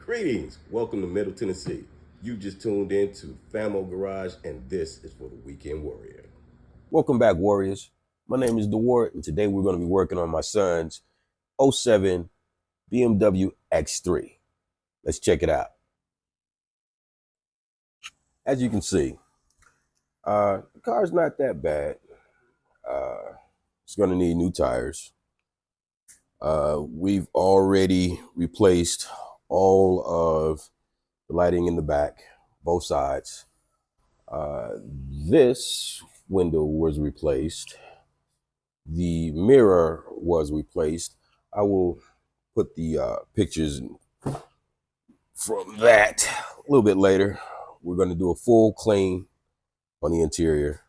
Greetings, welcome to Middle Tennessee. You just tuned in to Famo Garage, and this is for the Weekend Warrior. Welcome back, Warriors. My name is DeWard, and today we're going to be working on my son's '07 BMW X3. Let's check it out. As you can see, the car's not that bad. It's going to need new tires. We've already replaced all of the lighting in the back, both sides. This window was replaced. The mirror was replaced. I will put the pictures from that a little bit later. We're going to do a full clean on the interior.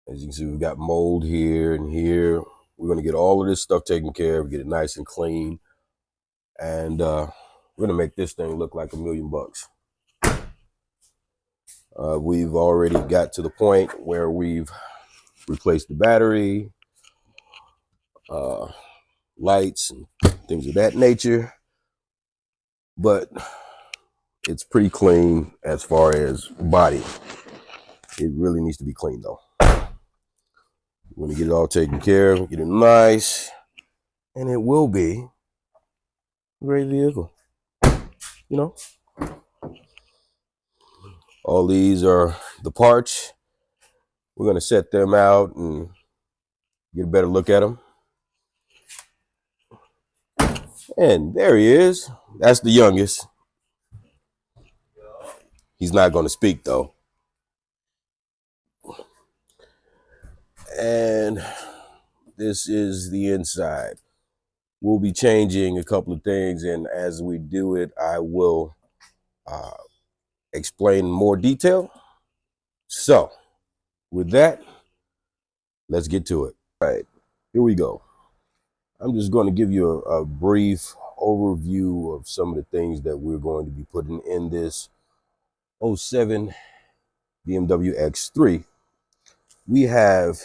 As you can see, we've got mold here and here. We're going to get all of this stuff taken care of, get it nice and clean, and we're going to make this thing look like $1 million bucks. We've already got to the point where we've replaced the battery, lights, and things of that nature, but it's pretty clean as far as body. It really needs to be clean though. We're gonna get it all taken care of, get it nice, and it will be a great vehicle. You know, all these are the parts. We're gonna set them out and get a better look at them. And there he is. That's the youngest. He's not gonna speak though. And this is the inside. We'll be changing a couple of things, and as we do it, I will explain in more detail. So, with that, let's get to it. All right, here we go. I'm just going to give you a brief overview of some of the things that we're going to be putting in this '07 BMW X3. We have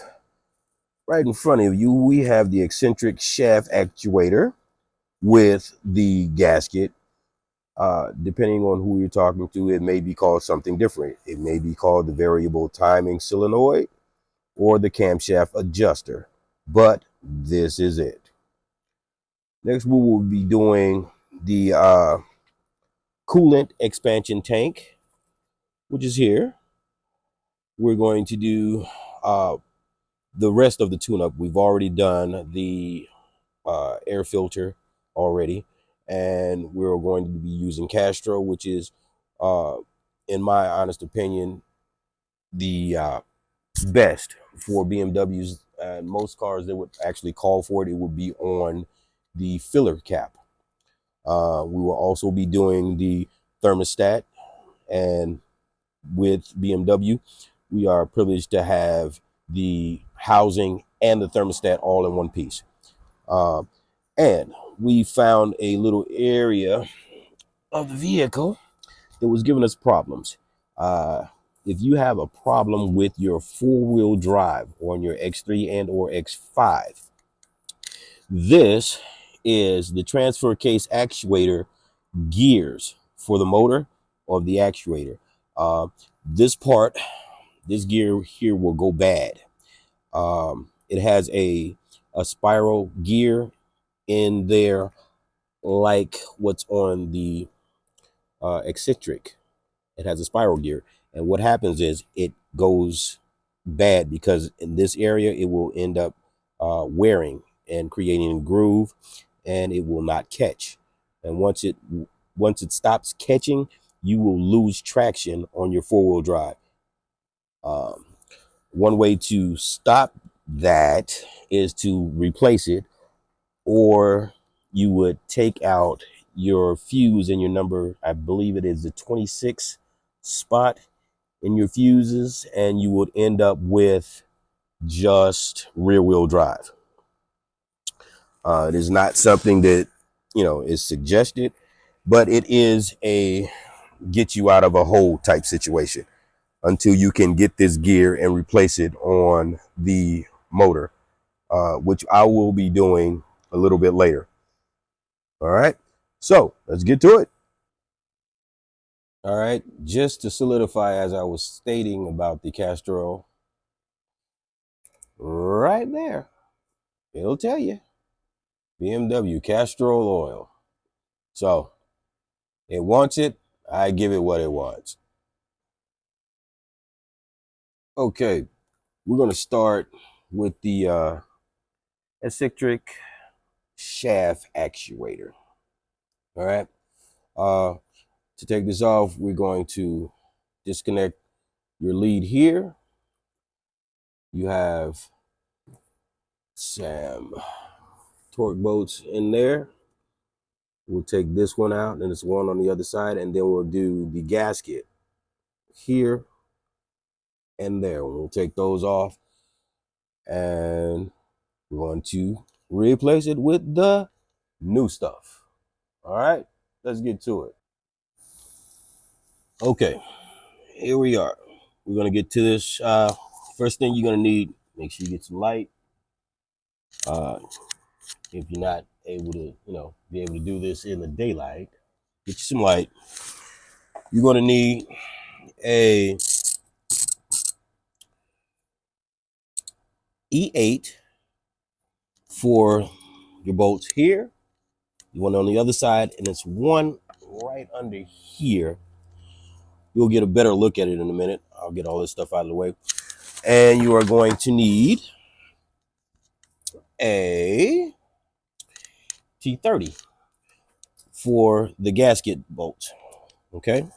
right in front of you, we have the eccentric shaft actuator with the gasket. Depending on who you're talking to, it may be called something different. It may be called the variable timing solenoid or the camshaft adjuster, but this is it. Next, we will be doing the coolant expansion tank, which is here. We're going to do the rest of the tune-up. We've already done the air filter already, and we're going to be using Castro, which is, in my honest opinion, the best for BMWs. And most cars that would actually call for it, it would be on the filler cap. We will also be doing the thermostat, and with BMW, we are privileged to have the housing and the thermostat all in one piece. And we found a little area of the vehicle that was giving us problems. If you have a problem with your four-wheel drive on your X3 and or X5, this is the transfer case actuator gears for the motor of the actuator. This gear here will go bad. It has a spiral gear in there like what's on the Eccentric. It has a spiral gear, and what happens is it goes bad because in this area it will end up wearing and creating a groove, and it will not catch. And once it stops catching, you will lose traction on your four-wheel drive. One way to stop that is to replace it, or you would take out your fuse in your number, I believe it is the 26 spot in your fuses, and you would end up with just rear wheel drive. It is not something that, is suggested, but it is a get you out of a hole type situation until you can get this gear and replace it on the motor, which I will be doing a little bit later. All right, so let's get to it. All right, just to solidify, as I was stating about the castor oil, right there, it'll tell you BMW castor oil. So it wants it, I give it what it wants. Okay, we're gonna start with the eccentric shaft actuator. All right, to take this off, we're going to disconnect your lead here. You have some torque bolts in there. We'll take this one out, and it's one on the other side, and then we'll do the gasket here and there. We'll take those off, and we're going to replace it with the new stuff. All right, let's get to it. Okay, here we are. We're gonna get to this. First thing you're gonna need, make sure you get some light. If you're not able to, be able to do this in the daylight, get you some light. You're gonna need a E8 for your bolts here. You want it on the other side, and it's one right under here. You'll get a better look at it in a minute. I'll get all this stuff out of the way. And you are going to need a T30 for the gasket bolt. Okay.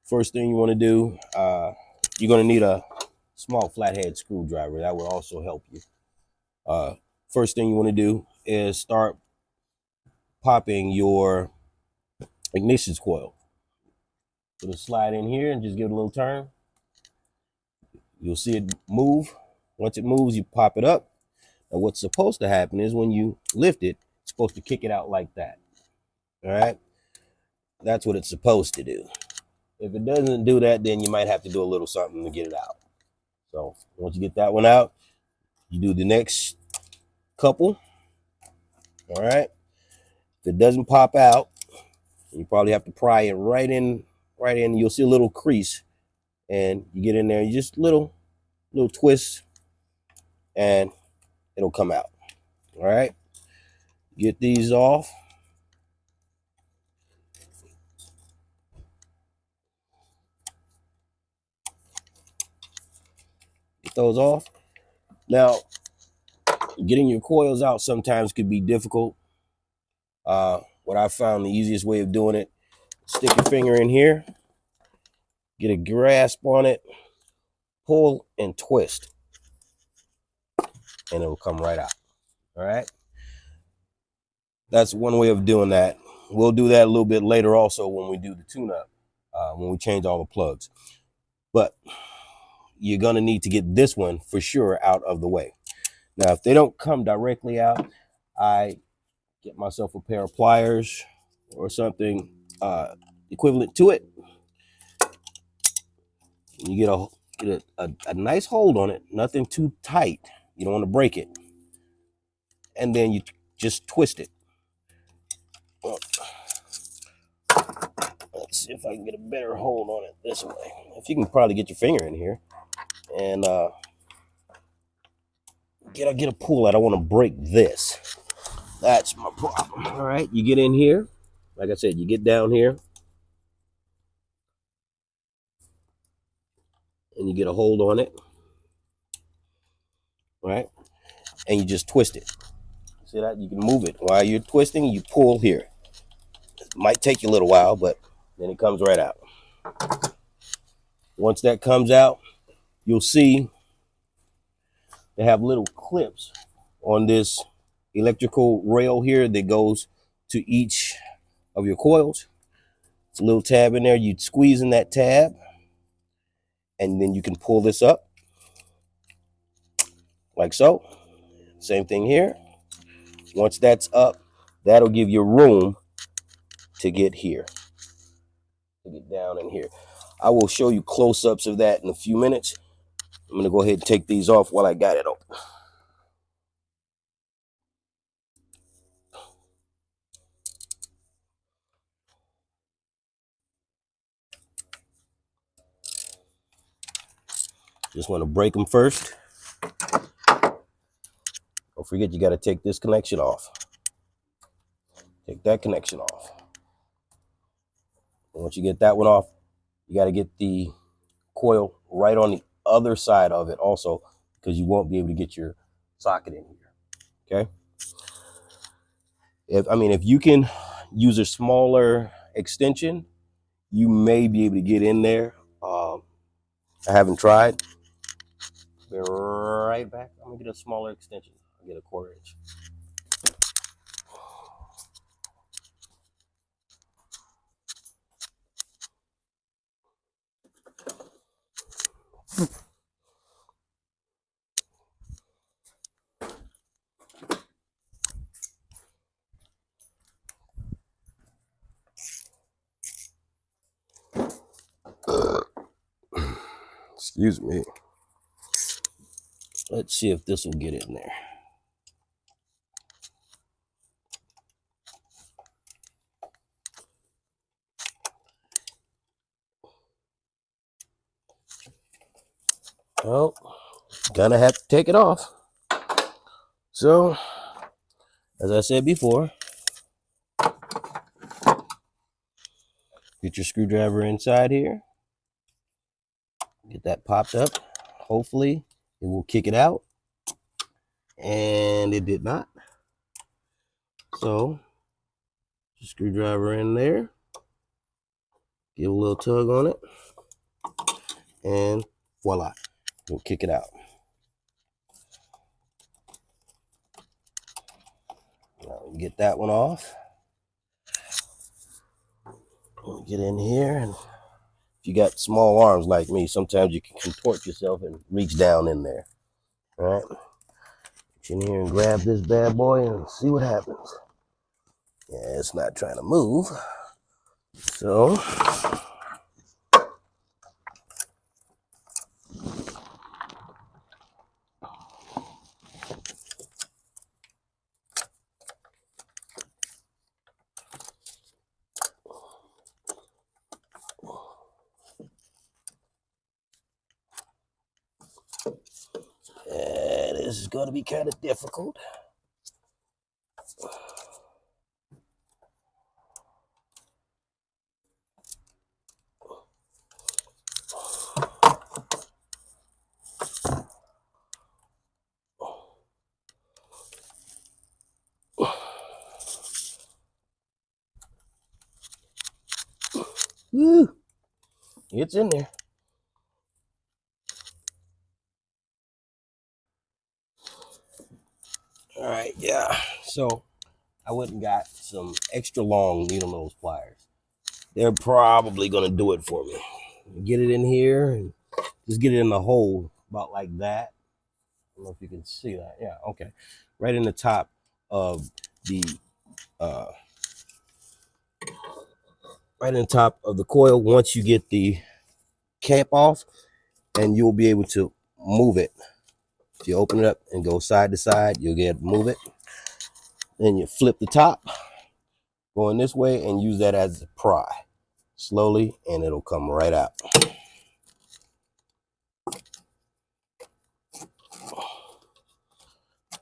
First thing you want to do, you're going to need a small flathead screwdriver. That will also help you. First thing you want to do is start popping your ignition coil. Put a slide in here and just give it a little turn. You'll see it move. Once it moves, you pop it up. And what's supposed to happen is when you lift it, it's supposed to kick it out like that. All right? That's what it's supposed to do. If it doesn't do that, then you might have to do a little something to get it out. So once you get that one out, you do the next couple. All right? If it doesn't pop out, you probably have to pry it right in. You'll see a little crease. And you get in there, you just little twist, and it'll come out. All right, get these off. Get those off. Now, getting your coils out sometimes could be difficult. What I found the easiest way of doing it, stick your finger in here, get a grasp on it, pull and twist, and it'll come right out. All right, that's one way of doing that. We'll do that a little bit later also when we do the tune-up, when we change all the plugs. But you're gonna need to get this one for sure out of the way. Now, if they don't come directly out, I get myself a pair of pliers or something equivalent to it. You get a nice hold on it, nothing too tight. You don't want to break it. And then you just twist it. Let's see if I can get a better hold on it this way. If you can probably get your finger in here and get a pull out. I want to break this. That's my problem. All right, you get in here. Like I said, you get down here and you get a hold on it. Right? And you just twist it. See that? You can move it. While you're twisting, you pull here. It might take you a little while, but then it comes right out. Once that comes out, you'll see they have little clips on this electrical rail here that goes to each of your coils. It's a little tab in there. You squeeze in that tab, and then you can pull this up like so. Same thing here. Once that's up, that'll give you room to get here, to get down in here. I will show you close-ups of that in a few minutes. I'm going to go ahead and take these off while I got it open. Just want to break them first. Don't forget, you got to take this connection off. Take that connection off. And once you get that one off, you got to get the coil right on the other side of it also, because you won't be able to get your socket in here. Okay. If you can use a smaller extension, you may be able to get in there. I haven't tried. Be right back. I'm gonna get a smaller extension. I'll get a 1/4 inch. Excuse me. Let's see if this will get in there. Well, gonna have to take it off. So, as I said before, get your screwdriver inside here. Get that popped up. Hopefully, it will kick it out. And it did not. So, screwdriver in there. Give a little tug on it. And voila, we'll kick it out. Now, get that one off. Get in here, and if you got small arms like me, sometimes you can contort yourself and reach down in there. All right, get in here and grab this bad boy and see what happens. Yeah, it's not trying to move. So, this is going to be kind of difficult. Woo! It's in there. All right, yeah. So I went and got some extra long needle nose pliers. They're probably gonna do it for me. Get it in here and just get it in the hole about like that. I don't know if you can see that. Yeah, okay. Right in the top of the coil. Once you get the cap off, and you'll be able to move it. If you open it up and go side to side, you'll get to move it. Then you flip the top, going this way, and use that as a pry. Slowly, and it'll come right out.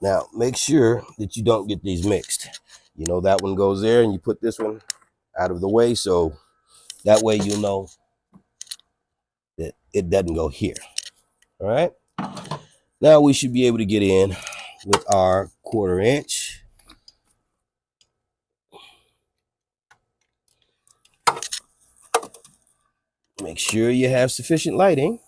Now, make sure that you don't get these mixed. You know, that one goes there, and you put this one out of the way, so that way you'll know that it doesn't go here. All right? Now we should be able to get in with our 1/4 inch. Make sure you have sufficient lighting.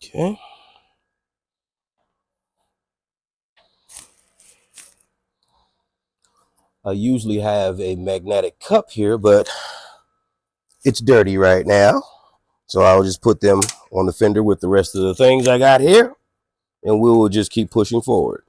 Okay. I usually have a magnetic cup here, but it's dirty right now. So I'll just put them on the fender with the rest of the things I got here, and we will just keep pushing forward.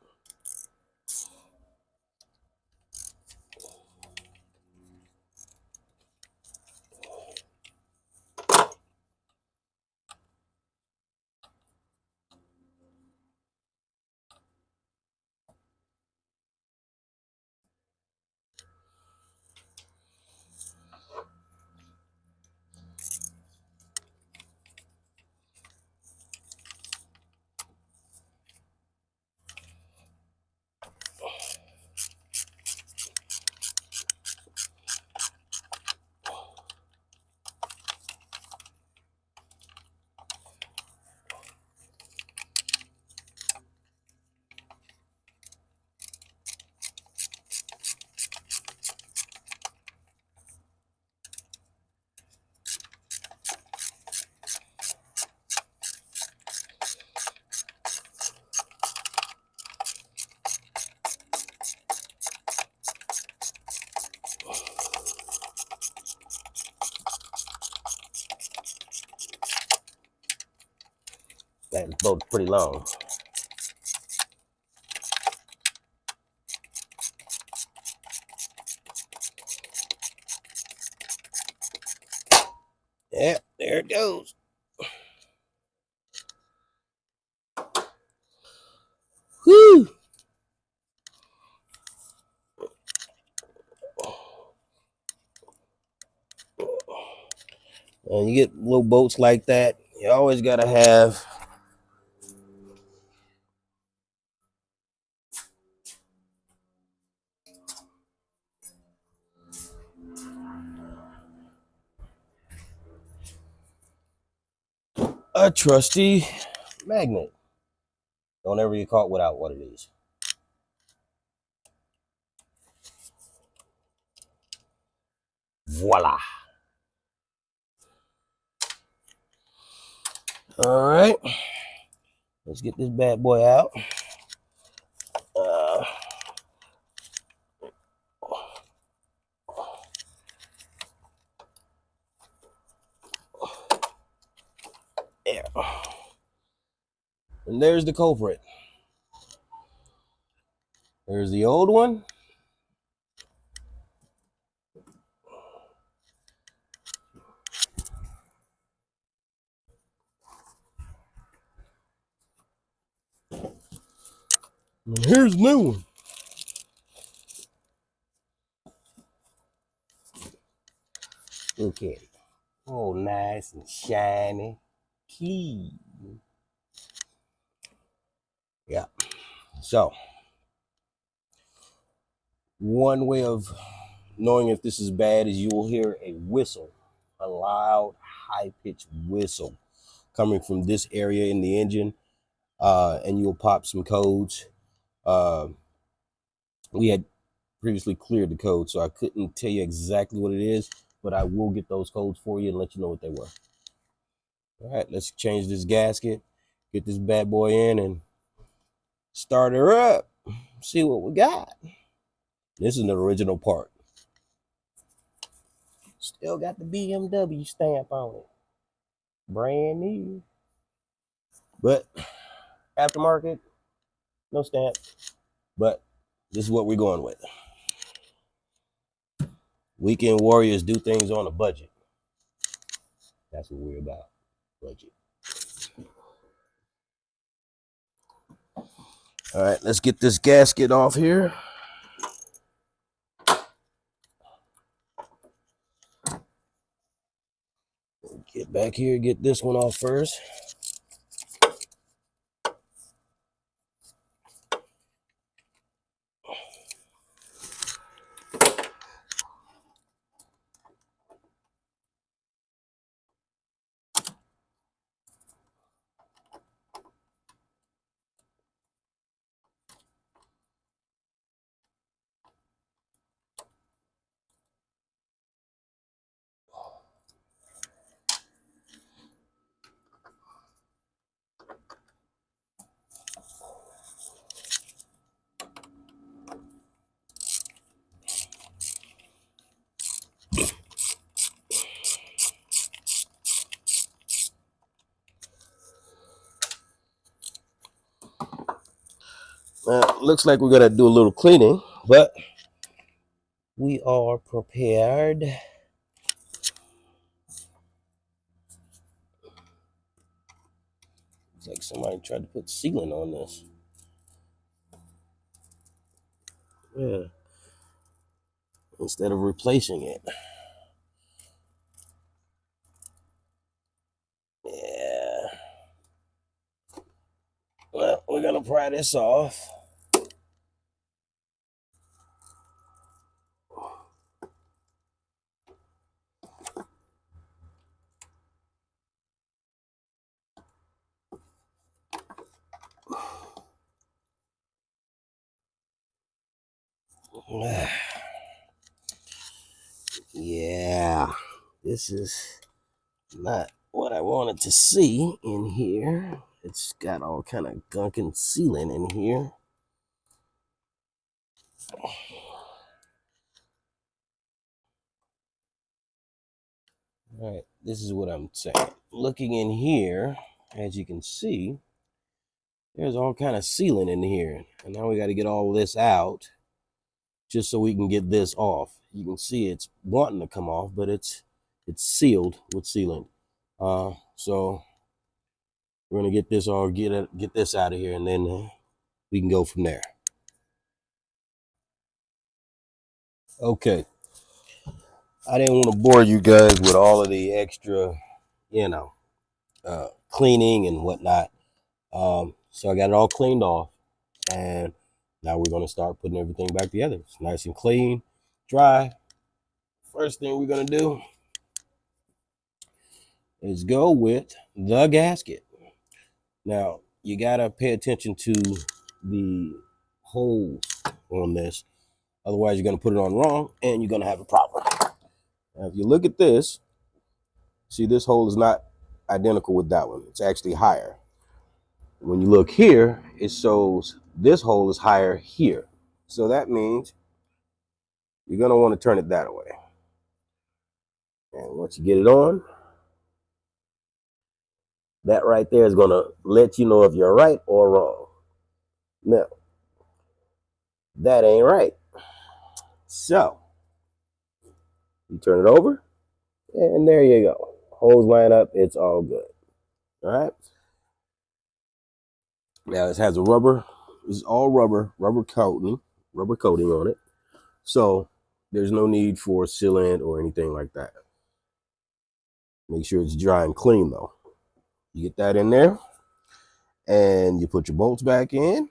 That boat's pretty long. Yeah, there it goes. Whew. And you get little boats like that, you always got to have a trusty magnet. Don't ever get caught without what it is. Voila. All right. Let's get this bad boy out. There. And there's the culprit. There's the old one. And here's the new one. Look at it. Oh, nice and shiny. Clean. Yeah. So, one way of knowing if this is bad is you will hear a whistle, a loud, high-pitched whistle coming from this area in the engine, and you'll pop some codes. We had previously cleared the code, so I couldn't tell you exactly what it is, but I will get those codes for you and let you know what they were. All right, let's change this gasket, get this bad boy in, and start her up. See what we got. This is an original part. Still got the BMW stamp on it. Brand new. But aftermarket, no stamp. But this is what we're going with. Weekend warriors do things on a budget. That's what we're about. Budget. All right, let's get this gasket off here. Get back here, get this one off first. Looks like we're gonna do a little cleaning, but we are prepared. It's like somebody tried to put sealant on this. Yeah. Instead of replacing it. Yeah. Well, we're gonna pry this off. Yeah, this is not what I wanted to see in here. It's got all kind of gunk and sealant in here. All right, this is what I'm saying. Looking in here, as you can see, there's all kind of sealant in here. And now we got to get all this out just so we can get this off. You can see it's wanting to come off, but it's sealed with sealant. So we're gonna get this all get this out of here, and then we can go from there. Okay. I didn't want to bore you guys with all of the extra, you know, cleaning and whatnot. So I got it all cleaned off, and now we're gonna start putting everything back together. It's nice and clean, dry. First thing we're gonna do is go with the gasket. Now you gotta pay attention to the holes on this, otherwise you're gonna put it on wrong and you're gonna have a problem. Now if you look at this, see this hole is not identical with that one. It's actually higher. When you look here, it shows this hole is higher here. So that means you're gonna want to turn it that way. And once you get it on, that right there is gonna let you know if you're right or wrong. Now, that ain't right. So you turn it over, and there you go. Holes line up, it's all good. All right. Now this has a rubber, this is all rubber coating on it. So there's no need for sealant or anything like that. Make sure it's dry and clean though. You get that in there, and you put your bolts back in.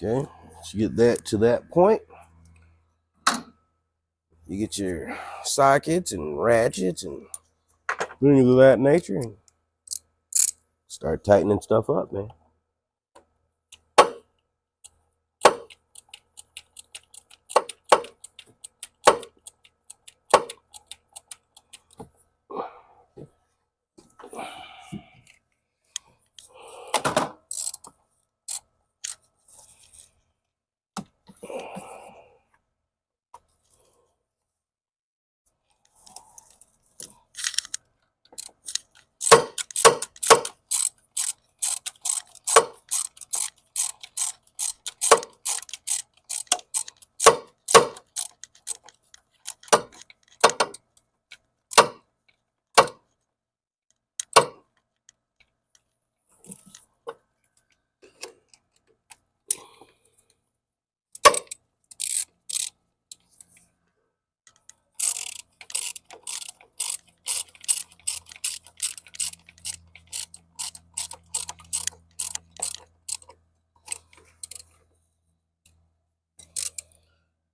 Okay, so you get that to that point. You get your sockets and ratchets and things of that nature, and start tightening stuff up, man.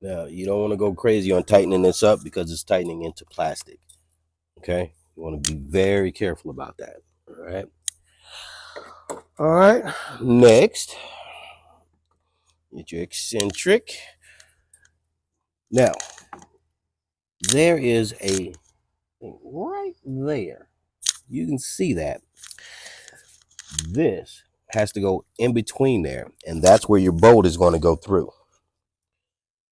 Now, you don't want to go crazy on tightening this up because it's tightening into plastic. Okay? You want to be very careful about that. All right? All right. Next, Get your eccentric. Now, there is a thing right there. You can see that. This has to go in between there, and that's where your bolt is going to go through.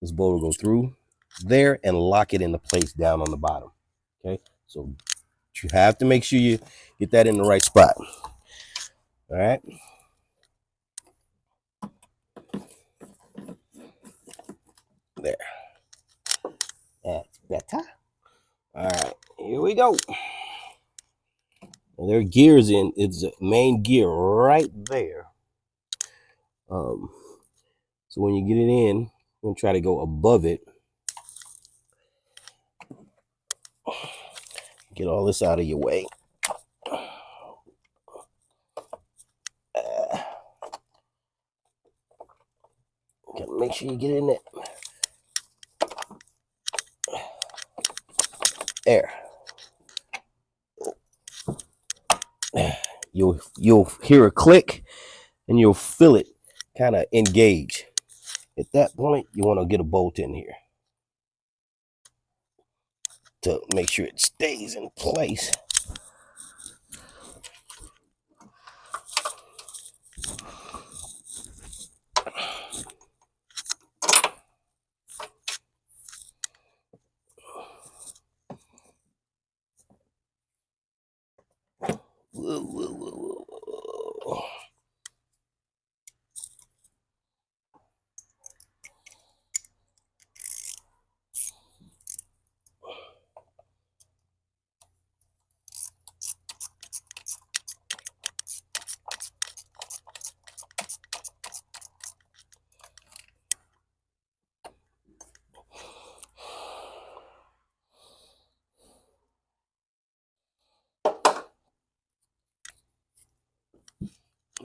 This bolt will go through there and lock it into place down on the bottom. Okay, so you have to make sure you get that in the right spot. All right. There. That's better. All right, here we go. Well, there are gears in. It's the main gear right there. So when you get it in, I'm gonna try to go above it. Get all this out of your way. Gotta make sure you get in there. There. You'll hear a click, and you'll feel it kind of engage. At that point, you want to get a bolt in here to make sure it stays in place.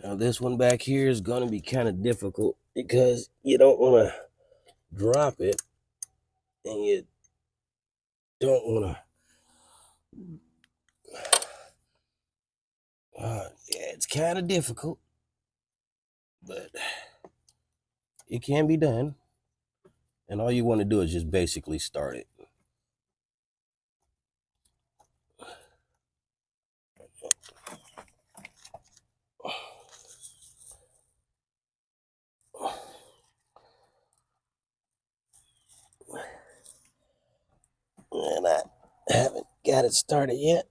Now this one back here is going to be kind of difficult because you don't want to drop it, and you don't want to. Yeah, it's kind of difficult, but it can be done. And all you want to do is just basically start it. And I haven't got it started yet.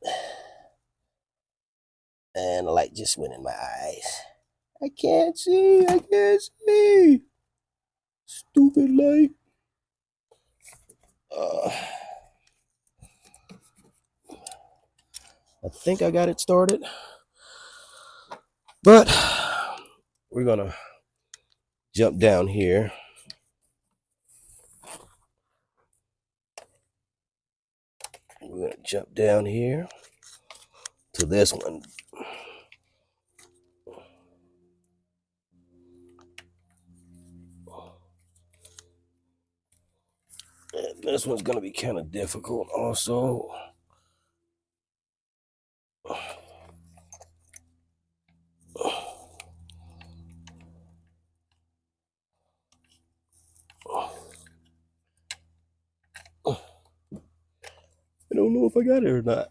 And the light just went in my eyes. I can't see. I can't see. Stupid light. I think I got it started. But we're going to jump down here. We're going to jump down here to this one. And this one's going to be kind of difficult also. I don't know if I got it or not.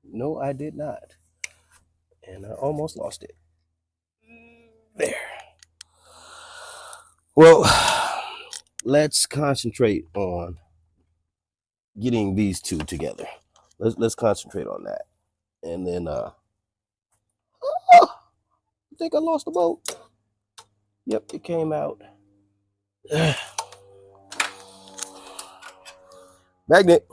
No, I did not. And I almost lost it. There. Well, let's concentrate on getting these two together. Let's concentrate on that. And then I think I lost the bolt. Yep, it came out. Magnet.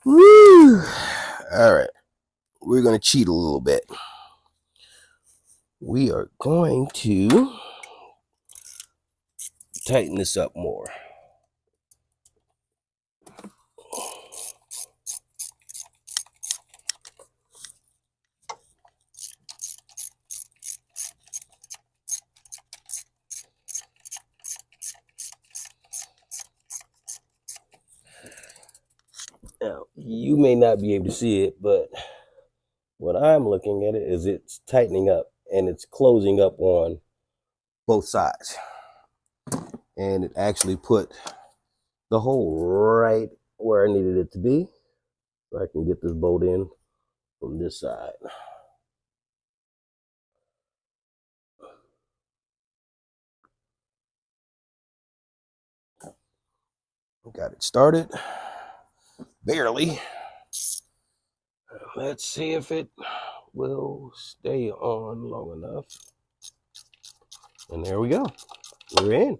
Woo! All right. We're going to cheat a little bit. We are going to tighten this up more. Now, you may not be able to see it, but what I'm looking at it is it's tightening up and it's closing up on both sides. And it actually put the hole right where I needed it to be. So I can get this bolt in from this side. Got it started. Barely. Let's see if it will stay on long enough. And there we go. We're in.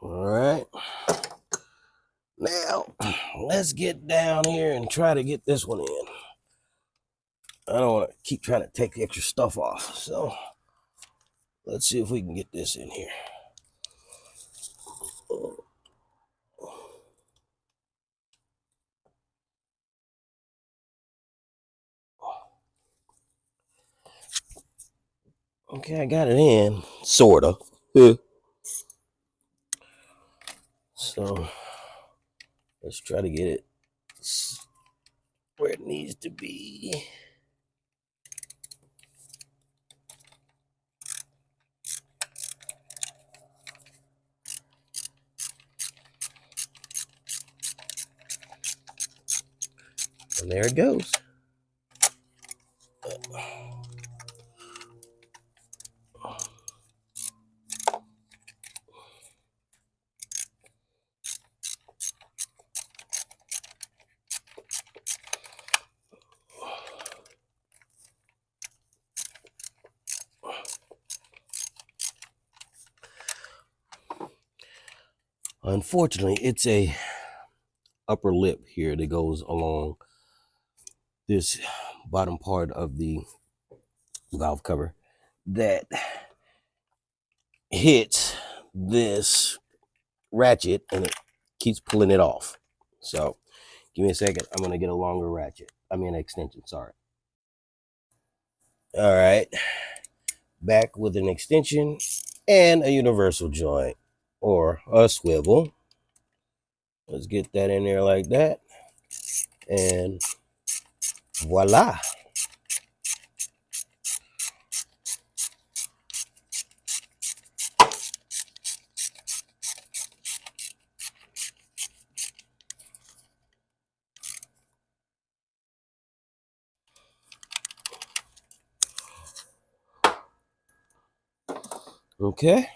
All right. Now, let's get down here and try to get this one in. I don't want to keep trying to take the extra stuff off. So, let's see if we can get this in here. Okay, I got it in, sorta. So, let's try to get it where it needs to be. And there it goes. Unfortunately, it's a upper lip here that goes along this bottom part of the valve cover that hits this ratchet and it keeps pulling it off. So give me a second. I'm going to get a longer ratchet. Extension, sorry. All right. Back with an extension and a universal joint or a swivel. Let's get that in there like that. And voila. Okay.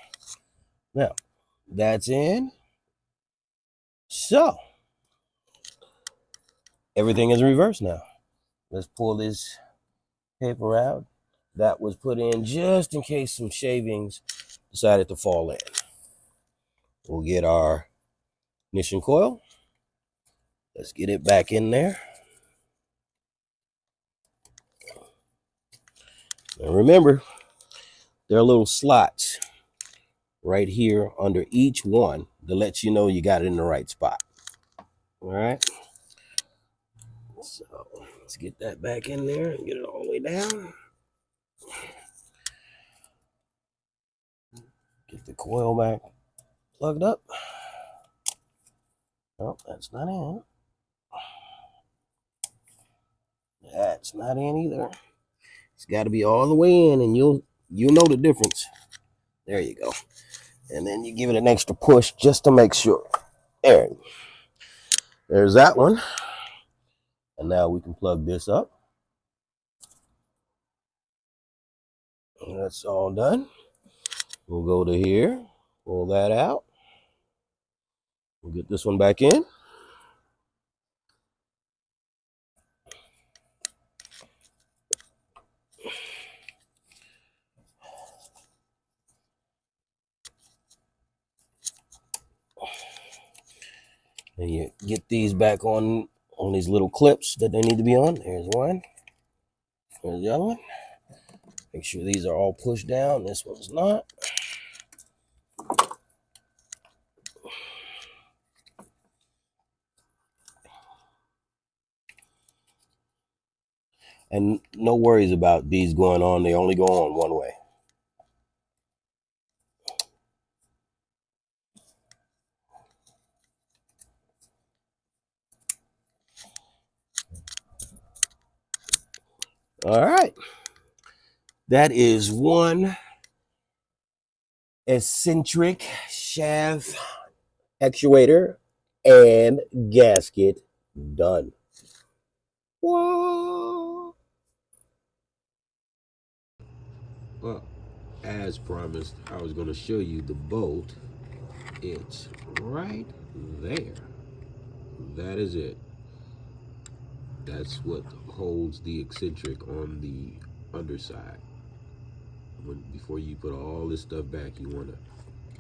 Now, that's in. So, everything is in reverse now. Let's pull this paper out. That was put in just in case some shavings decided to fall in. We'll get our ignition coil. Let's get it back in there. And remember, there are little slots right here under each one that lets you know you got it in the right spot. All right. So let's get that back in there and get it all the way down. Get the coil back plugged up. Oh, that's not in. That's not in either. It's got to be all the way in, and you'll know the difference. There you go. And then you give it an extra push just to make sure. There's that one. And now we can plug this up. That's all done. We'll go to here, pull that out. We'll get this one back in. And you get these back on these little clips that they need to be on. There's one. There's the other one. Make sure these are all pushed down. This one's not. And no worries about these going on. They only go on one way. All right. That is one eccentric shaft actuator and gasket done. Whoa. Well, as promised, I was going to show you the bolt. It's right there. That is it. That's what holds the eccentric on the underside. Before you put all this stuff back, you want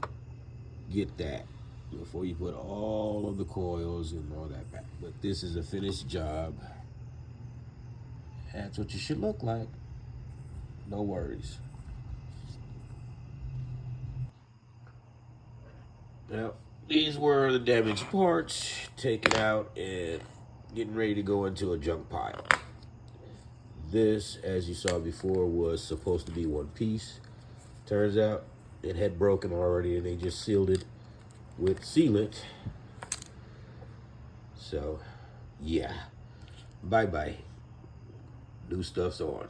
to get that before you put all of the coils and all that back. But this is a finished job. That's what you should look like. No worries. Now, these were the damaged parts taken out and getting ready to go into a junk pile. This, as you saw before, was supposed to be one piece. Turns out it had broken already and they just sealed it with sealant. So, yeah. Bye-bye. New stuff's on.